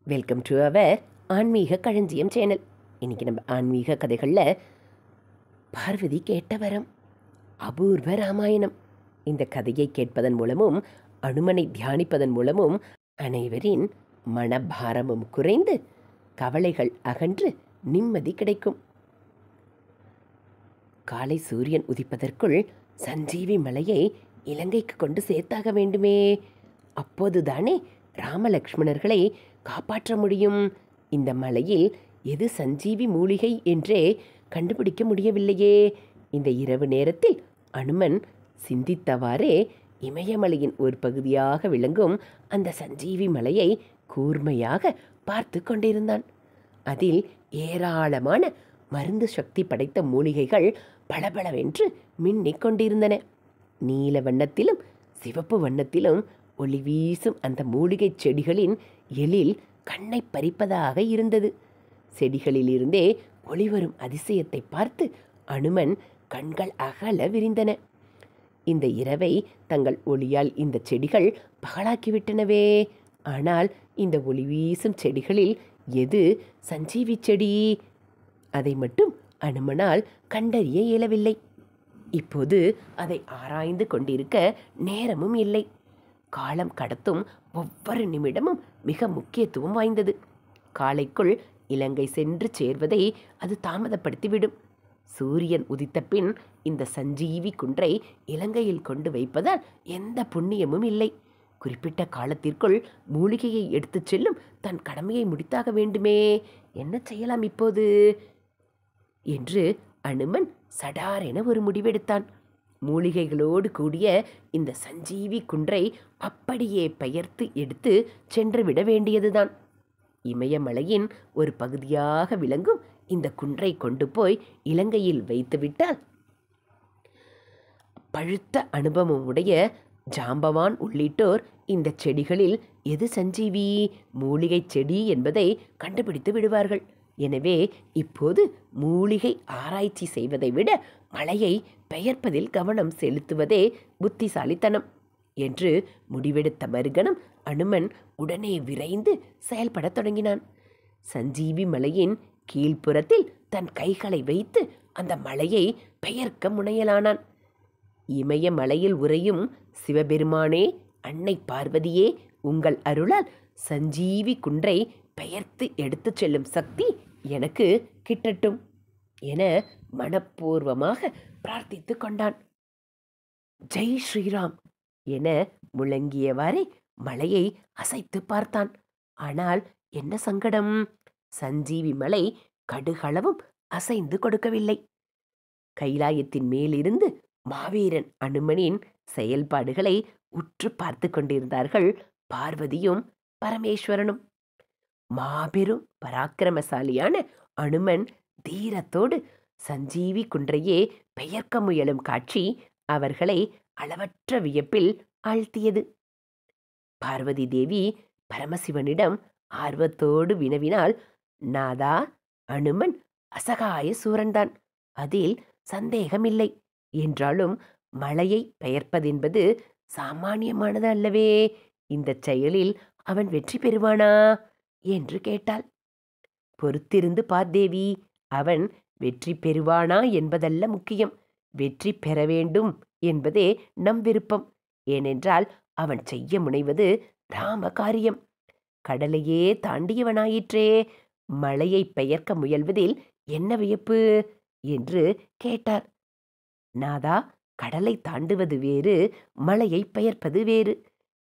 Welcome to our ஆன்மீக களஞ்சியம் channel. இன்றைக்கி நம்ம ஆன்மீக கதைகளில் பார்வதி கேட்ட வரம் அபூர்வ ராமாயணம். இந்த கதையை கேட்பதன் மூலமும் அனுமனை தியானிப்பதன் மூலமும் அனைவரின் மனபாரமும் குறைந்து கவலைகள் அகன்று நிம்மதி கிடைக்கும். காலை சூரியன் உதிப்பதற்குள் சஞ்சீவி மலையை இலங்கைக்கு கொண்டு சேர்த்தாக வேண்டுமே. அப்போதுதானே ராமலக்ஷ்மணர்களை காப்பாற்ற முடியும். இந்த மலையில் எது சஞ்சீவி மூலிகை என்றே கண்டுபிடிக்க முடியவில்லையே. இந்த இரவு நேரத்தில் அனுமன் சிந்தித்தவாறே இமயமலையின் ஒரு பகுதியாக விளங்கும் அந்த சஞ்சீவி மலையை கூர்மையாக பார்த்து கொண்டிருந்தான். அதில் ஏராளமான மருந்து சக்தி படைத்த மூலிகைகள் பளபளவென்று மின்னிக் கொண்டிருந்தன. நீல வண்ணத்திலும் சிவப்பு வண்ணத்திலும் ஒளி வீசும் அந்த மூலிகை செடிகளின் எழில் கண்ணை பறிப்பதாக இருந்தது. செடிகளிலிருந்தே ஒளிவரும் அதிசயத்தை பார்த்து அனுமன் கண்கள் அகல விரிந்தன. இந்த இரவை தங்கள் ஒளியால் இந்த செடிகள் பகலாக்கிவிட்டனவே. ஆனால் இந்த ஒளி வீசும் செடிகளில் எது சஞ்சீவி செடி? அதை மட்டும் அனுமனால் கண்டறிய இயலவில்லை. இப்போது அதை ஆராய்ந்து கொண்டிருக்க நேரமும் இல்லை. காலம் கடத்தும் ஒவ்வொரு நிமிடமும் மிக முக்கியத்துவம் வாய்ந்தது. காலைக்குள் இலங்கை சென்று சேர்வதை அது தாமதப்படுத்திவிடும். சூரியன் உதித்த பின் இந்த சஞ்சீவி குன்றை இலங்கையில் கொண்டு வைப்பதால் எந்த புண்ணியமும் இல்லை. குறிப்பிட்ட காலத்திற்குள் மூலிகையை எடுத்துச் செல்லும் தன் கடமையை முடித்தாக வேண்டுமே. என்ன செய்யலாம் இப்போது என்று அனுமன் சடாரென ஒரு முடிவெடுத்தான். மூலிகைகளோடு கூடிய இந்த சஞ்சீவி குன்றை அப்படியே பெயர்த்து எடுத்து சென்று விட வேண்டியதுதான். இமயமலையின் ஒரு பகுதியாக விளங்கும் இந்த குன்றை கொண்டு போய் இலங்கையில் வைத்துவிட்டால் பழுத்த அனுபவம் உடைய ஜாம்பவான் உள்ளிட்டோர் இந்த செடிகளில் எது சஞ்சீவி மூலிகை செடி என்பதை கண்டுபிடித்து விடுவார்கள். எனவே இப்போது மூலிகை ஆராய்ச்சி செய்வதை விட மலையை பெயர்ப்பதில் கவனம் செலுத்துவதே புத்திசாலித்தனம் என்று முடிவெடுத்த மறுகணம் அனுமன் உடனே விரைந்து செயல்படத் தொடங்கினான். சஞ்சீவி மலையின் கீழ்ப்புறத்தில் தன் கைகளை வைத்து அந்த மலையை பெயர்க்க முனையலானான். இமயமலையில் உறையும் சிவபெருமானே, அன்னை பார்வதியே, உங்கள் அருளால் சஞ்சீவி குன்றை பெயர்த்து எடுத்துச் செல்லும் சக்தி எனக்கு கிட்டட்டும் என மனப்பூர்வமாக பிரார்த்தித்து கொண்டான். ஜெய் ஸ்ரீராம் என முழங்கியவாறே மலையை அசைத்து பார்த்தான். ஆனால் என்ன சங்கடம்! சஞ்சீவி மலை கடுகளவும் அசைந்து கொடுக்கவில்லை. கைலாயத்தின் மேலிருந்து மாவீரன் அனுமனின் செயல்பாடுகளை உற்று பார்த்து கொண்டிருந்தார்கள் பார்வதியும் பரமேஸ்வரனும். மாபெரும் பராக்கிரமசாலியான அனுமன் தீரத்தோடு சஞ்சீவி குன்றையே பெயர்க்க முயலும் காட்சி அவர்களை அளவற்ற வியப்பில் ஆழ்த்தியது. பார்வதி தேவி பரமசிவனிடம் ஆர்வத்தோடு வினவினாள், நாதா, அனுமன் அசகாய சூரன்தான், அதில் சந்தேகமில்லை. என்றாலும் மலையை பெயர்ப்பதென்பது சாமானியமானது அல்லவே. இந்த செயலில் அவன் வெற்றி பெறுவானா என்று கேட்டாள். பொறுத்திருந்து பார்தேவி, அவன் வெற்றி பெறுவானா என்பதல்ல முக்கியம், வெற்றி பெற வேண்டும் என்பதே நம் விருப்பம். ஏனென்றால் அவன் செய்ய முனைவது ராம காரியம். கடலையே தாண்டியவனாயிற்றே, மலையை பெயர்க்க முயல்வதில் என்ன வியப்பு என்று கேட்டார். நாதா, கடலை தாண்டுவது வேறு, மலையை பெயர்ப்பது வேறு.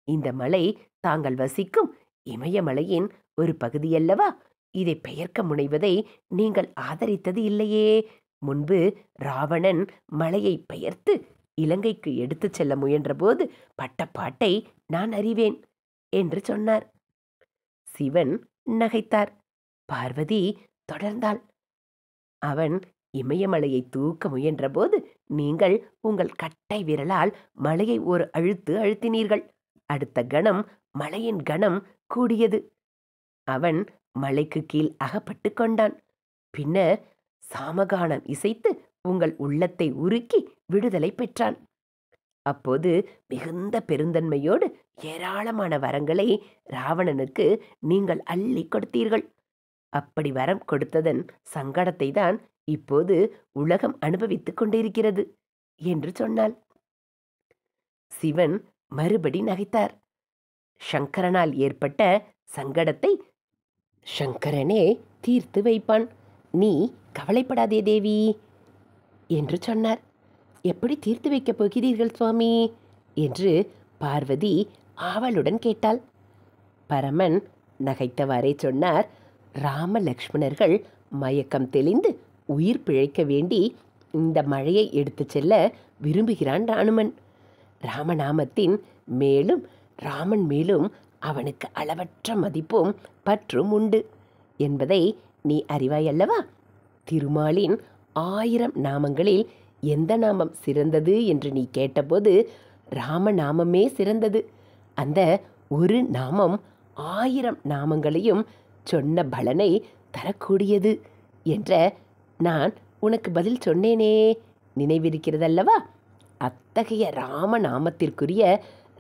இந்த மலை தாங்கள் வசிக்கும் இமயமலையின் ஒரு பகுதியல்லவா? இதை பெயர்க்க முனைவதை நீங்கள் ஆதரித்தது இல்லையே. முன்பு ராவணன் மலையை பெயர்த்து இலங்கைக்கு எடுத்துச் செல்ல முயன்றபோது பட்ட பாட்டை நான் அறிவேன் என்று சொன்னார். சிவன் நகைத்தார். பார்வதி தொடர்ந்தாள். அவன் இமயமலையை தூக்க முயன்றபோது நீங்கள் உங்கள் கட்டை விரலால் மலையை ஒரு அழுத்து அழுத்தினீர்கள். அடுத்த கணம் மலையின் கணம் கூடியது. அவன் மலைக்கு கீழ் அகப்பட்டு கொண்டான். பின்னர் சாமகானம் இசைத்து உங்கள் உள்ளத்தை உருக்கி விடுதலை பெற்றான். அப்போது மிகுந்த பெருந்தன்மையோடு ஏராளமான வரங்களை ராவணனுக்கு நீங்கள் அள்ளி கொடுத்தீர்கள். அப்படி வரம் கொடுத்ததன் சங்கடத்தை தான் இப்போது உலகம் அனுபவித்துக் கொண்டிருக்கிறது என்று சொன்னாள். சிவன் மறுபடி நகைத்தார். சங்கரனால் ஏற்பட்ட சங்கடத்தை சங்கரனே தீர்த்து வைப்பான், நீ கவலைப்படாதே தேவி என்று சொன்னார். எப்படி தீர்த்து வைக்கப் போகிறீர்கள் சுவாமி என்று பார்வதி ஆவலுடன் கேட்டாள். பரமன் நகைத்தவாறே சொன்னார், ராம லக்ஷ்மணர்கள் மயக்கம் தெளிந்து உயிர் பிழைக்க வேண்டி இந்த மழையை எடுத்துச் செல்ல விரும்புகிறான் ராணுமன். ராமநாமத்தின் மேலும் ராமன் மேலும் அவனுக்கு அளவற்ற மதிப்பும் பற்றும் உண்டு என்பதை நீ அறிவாயல்லவா? திருமாலின் 1000 நாமங்களில் எந்த நாமம் சிறந்தது என்று நீ கேட்டபோது ராமநாமமே சிறந்தது. அந்த ஒரு நாமம் 1000 நாமங்களையும் சொன்ன பலனை தரக்கூடியது என்ற நான் உனக்கு பதில் சொன்னேனே, நினைவிருக்கிறதல்லவா? அத்தகைய ராமநாமத்திற்குரிய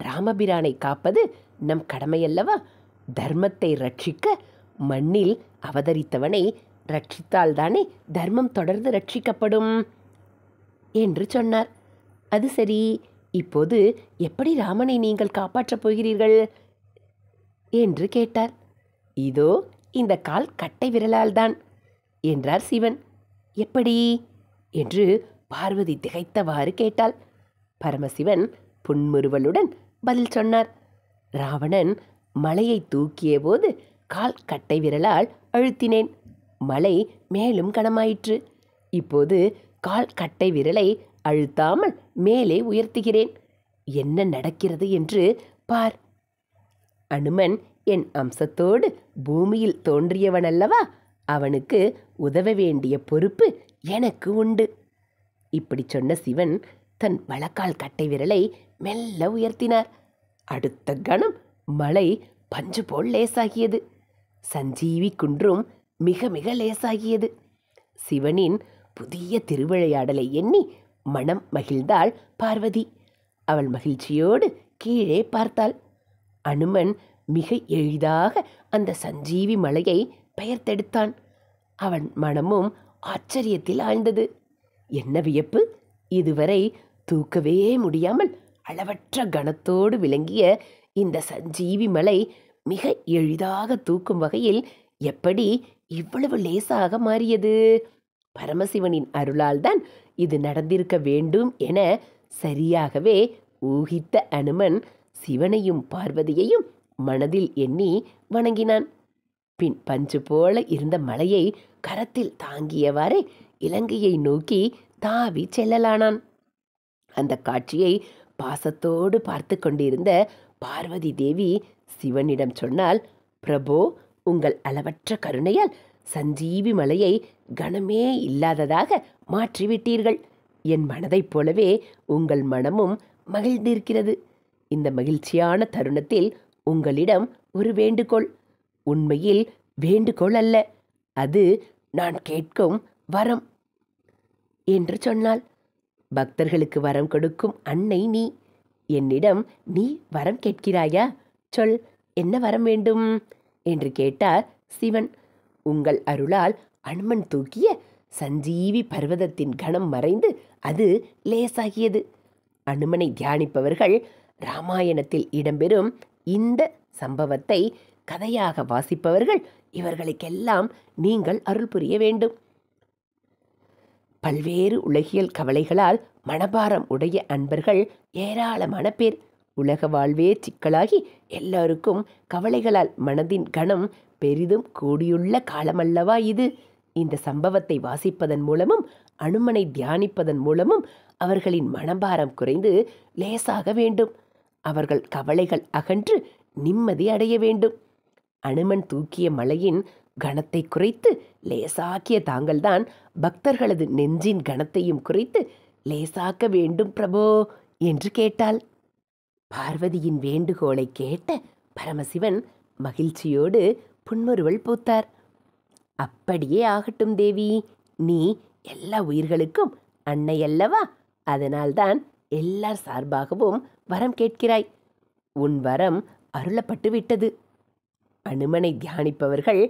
ராமபிரானை காப்பது நம் கடமையல்லவா? தர்மத்தை ரட்சிக்க மண்ணில் அவதரித்தவனை ரட்சித்தால்தானே தர்மம் தொடர்ந்து ரட்சிக்கப்படும் என்று சொன்னார். அது சரி, இப்போது எப்படி ராமனை நீங்கள் காப்பாற்றப் போகிறீர்கள் என்று கேட்டார். இதோ இந்த கால் கட்டை விரலால்தான் என்றார் சிவன். எப்படி என்று பார்வதி திகைத்தவாறு கேட்டாள். பரமசிவன் புன்முறுவலுடன் பதில் சொன்னார். ராவணன் மலையை தூக்கிய போது கால் கட்டை விரலால் அழுத்தினேன். மலை மேலும் கனமாயிற்று. இப்போது கால் கட்டை விரலை அழுத்தாமல் மேலே உயர்த்துகிறேன். என்ன நடக்கிறது என்று பார். அனுமன் என் அம்சத்தோடு பூமியில் தோன்றியவனல்லவா? அவனுக்கு உதவ வேண்டிய பொறுப்பு எனக்கு உண்டு. இப்படி சொன்ன சிவன் தன் வலக்கால் கட்டை விரலை மெல்ல உயர்த்தினார். அடுத்த கணம் மலை பஞ்சு போல் லேசாகியது. சஞ்சீவி குன்றும் மிக மிக லேசாகியது. சிவனின் புதிய திருவிளையாடலை எண்ணி மனம் மகிழ்ந்தாள் பார்வதி. அவள் மகிழ்ச்சியோடு கீழே பார்த்தாள். அனுமன் மிக எளிதாக அந்த சஞ்சீவி மலையை பெயர்த்தெடுத்தான். அவன் மனமும் ஆச்சரியத்தில் ஆழ்ந்தது. என்ன வியப்பு! இதுவரை தூக்கவே முடியாமல் அளவற்ற கனத்தோடு விளங்கிய இந்த சஞ்சீவி மலை மிக எளிதாக தூக்கும் வகையில் எப்படி இவ்வளவு லேசாக மாறியது? பரமசிவனின் அருளால்தான் இது நடந்திருக்க வேண்டும் என சரியாகவே ஊகித்த அனுமன் சிவனையும் பார்வதியையும் மனதில் எண்ணி வணங்கினான். பின் பஞ்சு போல இருந்த மலையை கரத்தில் தாங்கியவாறே இலங்கையை நோக்கி தாவி செல்லலானான். அந்த காட்சியை பாசத்தோடு பார்த்து கொண்டிருந்த பார்வதி தேவி சிவனிடம் சொன்னால், பிரபோ, உங்கள் அளவற்ற கருணையால் சஞ்சீவி மலையை கனமே இல்லாததாக மாற்றிவிட்டீர்கள். என் மனதைப் போலவே உங்கள் மனமும் மகிழ்ந்திருக்கிறது. இந்த மகிழ்ச்சியான தருணத்தில் உங்களிடம் ஒரு வேண்டுகோள். உண்மையில் வேண்டுகோள் அல்ல, அது நான் கேட்கும் வரம் என்று சொன்னாள். பக்தர்களுக்கு வரம் கொடுக்கும் அன்னை நீ. என்னிடம் நீ வரம் கேட்கிறாயா? சொல், என்ன வரம் வேண்டும் என்று கேட்டார் சிவன். உங்கள் அருளால் அனுமன் தூக்கிய சஞ்சீவி பர்வதத்தின் கணம் மறைந்து அது லேசாகியது. அனுமனை தியானிப்பவர்கள் ராமாயணத்தில் இடம்பெறும் இந்த சம்பவத்தை கதையாக வாசிப்பவர்கள் இவர்களுக்கெல்லாம் நீங்கள் அருள் புரிய வேண்டும். பல்வேறு உலகியல் கவலைகளால் மனபாரம் உடைய அன்பர்கள் ஏராளமான பேர். உலக வாழ்வே சிக்கலாகி எல்லாருக்கும் கவலைகளால் மனதின் கணம் பெரிதும் கூடியுள்ள காலமல்லவா இது? இந்த சம்பவத்தை வாசிப்பதன் மூலமும் அனுமனை தியானிப்பதன் மூலமும் அவர்களின் மனபாரம் குறைந்து லேசாக வேண்டும். அவர்கள் கவலைகள் அகன்று நிம்மதி அடைய வேண்டும். அனுமன் தூக்கிய மலையின் கணத்தை குறைத்து லேசாக்கிய தாங்கள்தான் பக்தர்களது நெஞ்சின் கணத்தையும் குறைத்து லேசாக்க வேண்டும் பிரபோ என்று கேட்டாள். பார்வதியின் வேண்டுகோளை கேட்ட பரமசிவன் மகிழ்ச்சியோடு புன்முறுவல் பூத்தார். அப்படியே ஆகட்டும் தேவி, நீ எல்லா உயிர்களுக்கும் அன்னை அல்லவா? அதனால்தான் எல்லார் சார்பாகவும் வரம் கேட்கிறாய். உன் வரம் அருளப்பட்டு விட்டது. அனுமனை தியானிப்பவர்கள்,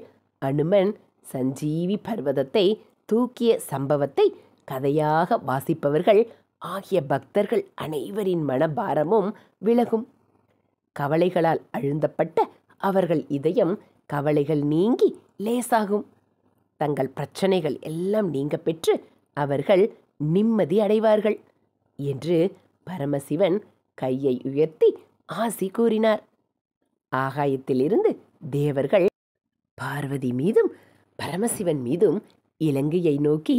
அனுமன் சஞ்சீவி பர்வதத்தை தூக்கிய சம்பவத்தை கதையாக வாசிப்பவர்கள் ஆகிய பக்தர்கள் அனைவரின் மனபாரமும் விலகும். கவலைகளால் அழுந்தப்பட்ட அவர்கள் இதயம் கவலைகள் நீங்கி லேசாகும். தங்கள் பிரச்சனைகள் எல்லாம் நீங்க பெற்று அவர்கள் நிம்மதி அடைவார்கள் என்று பரமசிவன் கையை உயர்த்தி ஆசி கூறினார். ஆகாயத்திலிருந்து தேவர்கள் பார்வதி மீதும் பரமசிவன் மீதும் இலங்கையை நோக்கி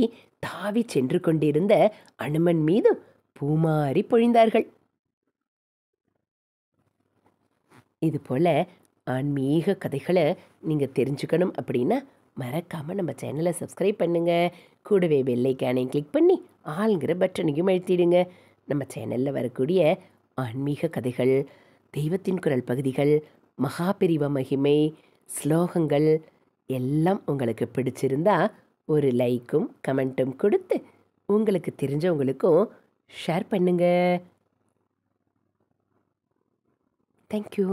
தாவி சென்று கொண்டிருந்த அனுமன் மீதும் பூமாரி பொழிந்தார்கள். இது போல ஆன்மீக கதைகளை நீங்கள் தெரிஞ்சுக்கணும் அப்படின்னா மறக்காமல் நம்ம சேனலை சப்ஸ்கிரைப் பண்ணுங்கள். கூடவே பெல் ஐகானை கிளிக் பண்ணி ஆளுங்கிற பட்டனையும் அழுத்திடுங்க. நம்ம சேனலில் வரக்கூடிய ஆன்மீக கதைகள், தெய்வத்தின் குரல் பகுதிகள், மகாபிரிவ மகிமை, ஸ்லோகங்கள் எல்லாம் உங்களுக்கு பிடிச்சிருந்தா ஒரு லைக்கும் கமெண்ட்டும் கொடுத்து உங்களுக்கு தெரிஞ்சவங்களுக்கும் ஷேர் பண்ணுங்கள். தேங்க்யூ.